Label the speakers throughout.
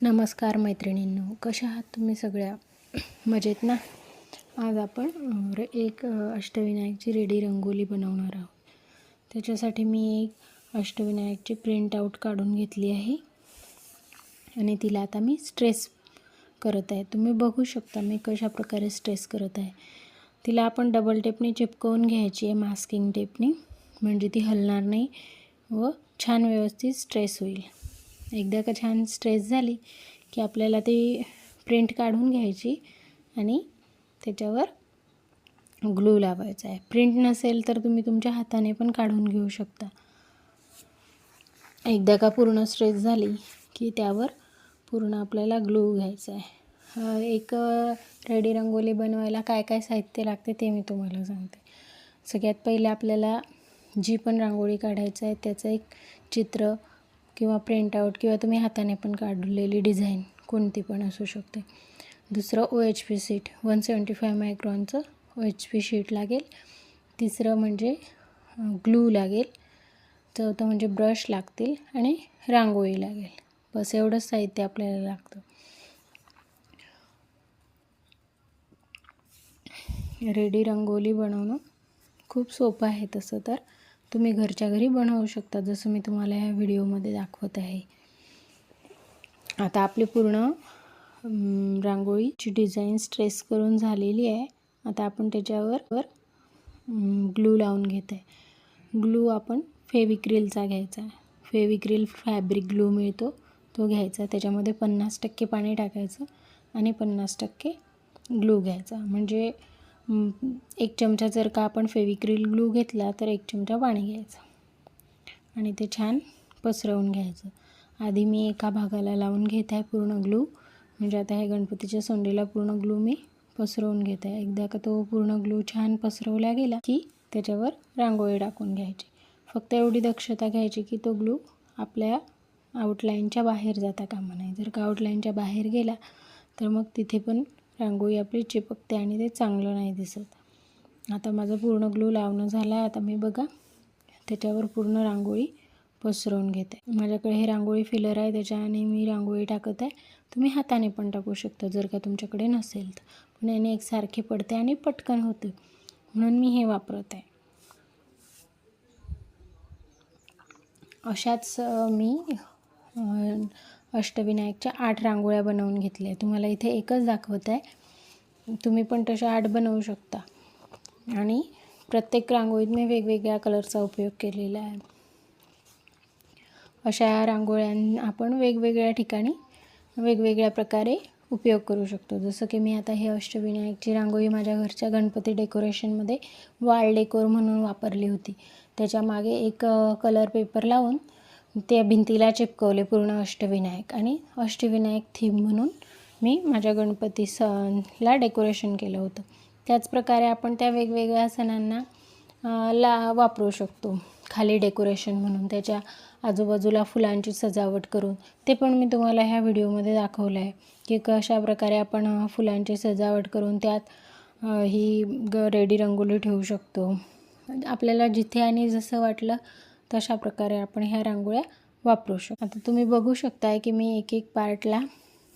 Speaker 1: नमस्कार मैत्रिणींनो, कशा आहात तुम्ही सगळ्या? मजेत ना? आज आपण एक अष्टविनायकची रेडी रंगोली बनवणार आहोत. त्याच्यासाठी मी एक अष्टविनायकची प्रिंट आऊट काढून घेतली आहे आणि तिला आता मी स्ट्रेस करत आहे. तुम्ही बघू शकता मी कशा प्रकारे स्ट्रेस करत आहे. तिला आपण डबल टेपने चिपकवून घ्यायची आहे, मास्किंग टेपने, म्हणजे ती हलणार नाही व छान व्यवस्थित स्ट्रेस होईल. एकदा का छान स्ट्रेस झाली की आपल्याला ती प्रिंट काढून घ्यायची आणि त्याच्यावर ग्लू लावायचा आहे. प्रिंट नसेल तर तुम्ही तुमच्या हाताने पण काढून घेऊ शकता. एकदा का पूर्ण स्ट्रेस झाली की त्यावर पूर्ण आपल्याला ग्लू घ्यायचा आहे. एक रेडी रंगोली बनवायला काय काय साहित्य लागते ते मी तुम्हाला सांगते. सगळ्यात पहिले आपल्याला जी पण रांगोळी काढायचं आहे त्याचं एक चित्र किंवा प्रिंट आऊट किंवा तुम्ही हाताने पण काढलेली डिझाईन कोणती पण असू शकते. दुसरं OHP शीट, 175 मायक्रॉनचं OHP शीट लागेल. तिसरं म्हणजे ग्लू लागेल. चौथं म्हणजे ब्रश लागतील आणि रांगोळी लागेल. बस एवढंच साहित्य आपल्याला लागतं. रेडी रंगोली बनवणं खूप सोपं आहे. तसं तर तुम्ही घरच्या घरी बनवू शकता, जसं मी तुम्हाला ह्या व्हिडिओमध्ये दाखवत आहे. आता आपली पूर्ण रांगोळीची डिझाईन स्ट्रेस करून झालेली आहे. आता आपण त्याच्यावर ग्लू लावून घेत आहे. ग्लू आपण फेविक्रिलचा घ्यायचा. फेविक्रिल फॅब्रिक ग्लू मिळतो तो घ्यायचा. त्याच्यामध्ये 50% पाणी टाकायचं आणि 50% ग्लू घ्यायचा. म्हणजे 1 चमचा जर का आपण फेविक्रिल ग्लू घेतला तर 1 चमचा पाणी घ्यायचं आणि ते छान पसरवून घ्यायचं. आधी मी एका भागाला लावून घेत आहे पूर्ण ग्लू. म्हणजे आता ह्या गणपतीच्या सोंडीला पूर्ण ग्लू मी पसरवून घेत आहे. एकदा का तो पूर्ण ग्लू छान पसरवला गेला की त्याच्यावर रांगोळी टाकून घ्यायची. फक्त एवढी दक्षता घ्यायची की तो ग्लू आपल्या आउटलाईनच्या बाहेर जाता कामा नये. जर का आउटलाईनच्या बाहेर गेला तर मग तिथे पण रांगोळी आपली चिपकते आणि ते चांगलं नाही दिसत. आता माझं पूर्ण ग्लू लावणं झालं आहे. आता मी बघा त्याच्यावर पूर्ण रांगोळी पसरवून घेते. माझ्याकडे हे रांगोळी फिलर आहे त्याच्याने मी रांगोळी टाकत आहे. तुम्ही हाताने पण टाकू शकता जर का तुमच्याकडे नसेल तर. पण याने एकसारखे पडते आणि पटकन होते म्हणून मी हे वापरत आहे. अशाच मी अष्टविनायकच्या 8 रांगोळ्या बनवून घेतल्या. तुम्हाला इथे एकच दाखवत आहे. तुम्ही पण तशा 8 बनवू शकता आणि प्रत्येक रांगोळीत मी वेगवेगळ्या कलरचा उपयोग केलेला आहे. अशा रांगोळ्या आपण वेगवेगळ्या ठिकाणी वेगवेगळ्या प्रकारे उपयोग करू शकतो. जसं की मी आता हे अष्टविनायकची रांगोळी माझ्या घरच्या गणपती डेकोरेशनमध्ये वॉल डेकोर म्हणून वापरली होती. त्याच्यामागे एक कलर पेपर लावून त्या भिंतीला चिपकवले पूर्ण अष्टविनायक आणि अष्टविनायक थीम म्हणून मी माझ्या गणपती सणाला डेकोरेशन केलं होतं. त्याचप्रकारे आपण त्या वेगवेगळ्या सणांना वापरू शकतो खाली डेकोरेशन म्हणून. त्याच्या आजूबाजूला फुलांची सजावट करून ते पण मी तुम्हाला ह्या व्हिडिओमध्ये दाखवलं आहे की कशा प्रकारे आपण फुलांची सजावट करून त्यात ही रेडी रंगोली ठेवू शकतो. आपल्याला जिथे आणि जसं वाटलं तशा प्रकारे आपण ह्या रांगोळ्या वापरू शकतो. आता तुम्ही बघू शकताय की मी एक एक पार्टला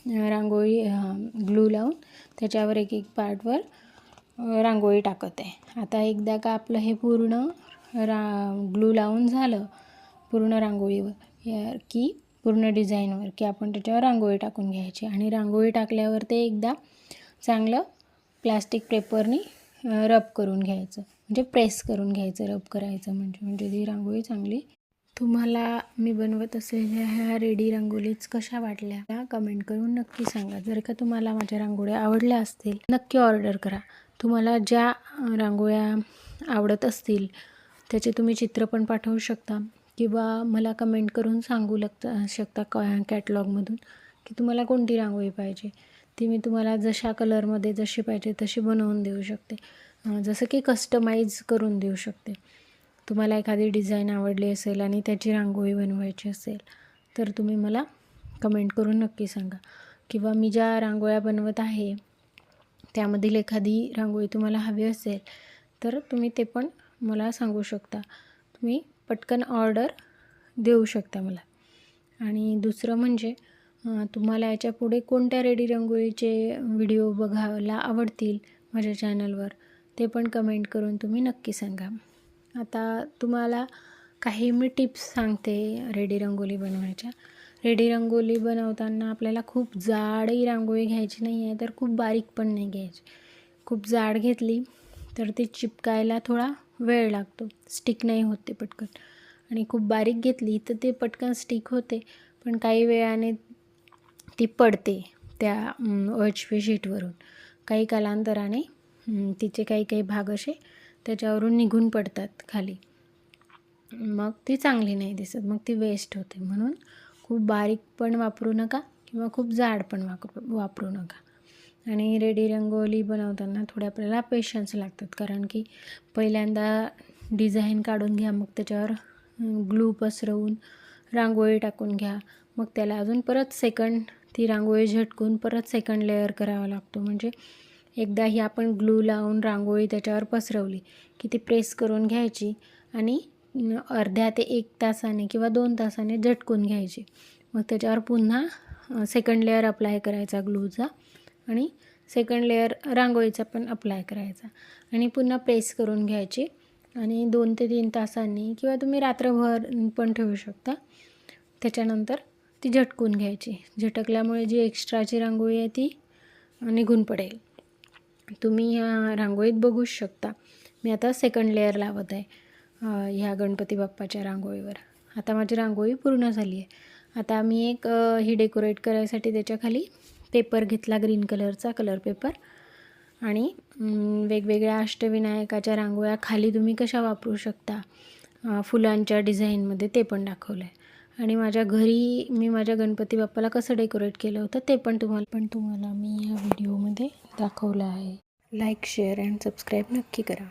Speaker 1: रांगोळी ग्लू लावून त्याच्यावर एक एक पार्टवर रांगोळी टाकत आहे. आता एकदा का आपलं हे पूर्ण ग्लू लावून झालं पूर्ण रांगोळीवर की पूर्ण डिझाईनवर की आपण त्याच्यावर रांगोळी टाकून घ्यायची आणि रांगोळी टाकल्यावर ते एकदा चांगलं प्लास्टिक पेपरनी रब करून घ्यायचं. म्हणजे प्रेस करून घ्यायचं, रब करायचं म्हणजे ती रांगोळी चांगली. तुम्हाला मी बनवत असलेल्या ह्या रेडी रांगोळीच कशा वाटल्या कमेंट करून नक्की सांगा. जर का तुम्हाला माझ्या रांगोळ्या आवडल्या असतील नक्की ऑर्डर करा. तुम्हाला ज्या रांगोळ्या आवडत असतील त्याचे तुम्ही चित्र पण पाठवू शकता किंवा मला कमेंट करून सांगू शकता कॅटलॉगमधून की तुम्हाला कोणती रांगोळी पाहिजे. ती मी तुम्हाला जशा कलरमध्ये जशी पाहिजे तशी बनवून देऊ शकते. जसं की कस्टमाइज करून देऊ शकते. तुम्हाला एखादी डिझाईन आवडली असेल आणि त्याची रांगोळी बनवायची असेल तर तुम्ही मला कमेंट करून नक्की सांगा. किंवा मी ज्या रांगोळ्या बनवत आहे त्यामधील एखादी रांगोळी तुम्हाला हवी असेल तर तुम्ही ते पण मला सांगू शकता. तुम्ही पटकन ऑर्डर देऊ शकता मला. आणि दुसरं म्हणजे तुम्हाला याच्या पुढे कोणत्या रेडी रांगोळीचे व्हिडिओ बघायला आवडतील माझ्या चॅनलवर ते पण कमेंट करून तुम्ही नक्की सांगा. आता तुम्हाला काही मी टिप्स सांगते रेडी रांगोळी बनवायच्या. रेडी रांगोळी बनवताना आपल्याला खूप जाडही रांगोळी घ्यायची नाही आहे, तर खूप बारीक पण नाही घ्यायची. खूप जाड घेतली तर ती चिपकायला थोडा वेळ लागतो, स्टिक नाही होत ते पटकन. आणि खूप बारीक घेतली तर ते पटकन स्टिक होते, पण काही वेळाने ती पडते त्या OHP शीटवरून. काही कालांतराने तिचे काही भाग असे त्याच्यावरून निघून पडतात खाली, मग ती चांगली नाही दिसत, मग ती वेस्ट होते. म्हणून खूप बारीक पण वापरू नका किंवा खूप जाड पण वापरू नका. आणि रेडी रंगोली बनवताना थोडे आपल्याला पेशन्स लागतात, कारण की पहिल्यांदा डिझाईन काढून घ्या, मग त्याच्यावर ग्लू पसरवून रांगोळी टाकून घ्या, मग त्याला अजून परत ती रांगोळी झटकून परत सेकंड लेअर करावा लागतो. म्हणजे एकदा ही आपण ग्लू लावून रांगोळी त्याच्यावर पसरवली की ती प्रेस करून घ्यायची आणि अर्ध्या ते 1 तासाने किंवा 2 तासाने झटकून घ्यायची. मग त्याच्यावर पुन्हा सेकंड लेअर अप्लाय करायचा ग्लूचा आणि सेकंड लेअर रांगोळीचा पण अप्लाय करायचा आणि पुन्हा प्रेस करून घ्यायची. आणि 2 ते 3 तासांनी किंवा तुम्ही रात्रभर पण ठेवू शकता. त्याच्यानंतर ती झटकून घ्यायची. झटकल्यामुळे जी एक्स्ट्राची रांगोळी आहे ती निघून पडेल. तुम्ही ह्या रांगोळीत बघूच शकता, मी आता सेकंड लेअर लावत आहे ह्या गणपती बाप्पाच्या रांगोळीवर. आता माझी रांगोळी पूर्ण झाली आहे. आता मी एक ही डेकोरेट करायसाठी त्याच्याखाली पेपर घेतला, ग्रीन कलरचा कलर पेपर. आणि वेगवेगळ्या अष्टविनायकाच्या रांगोळ्या खाली तुम्ही कशा वापरू शकता फुलांच्या डिझाईनमध्ये ते पण दाखवलं आहे. आणि माझ्या घरी मी माझ्या गणपती बाप्पाला कसं डेकोरेट केलं होतं ते पण तुम्हाला मी या व्हिडिओमध्ये दाखवलं आहे. लाईक, शेअर अँड सबस्क्राईब नक्की करा.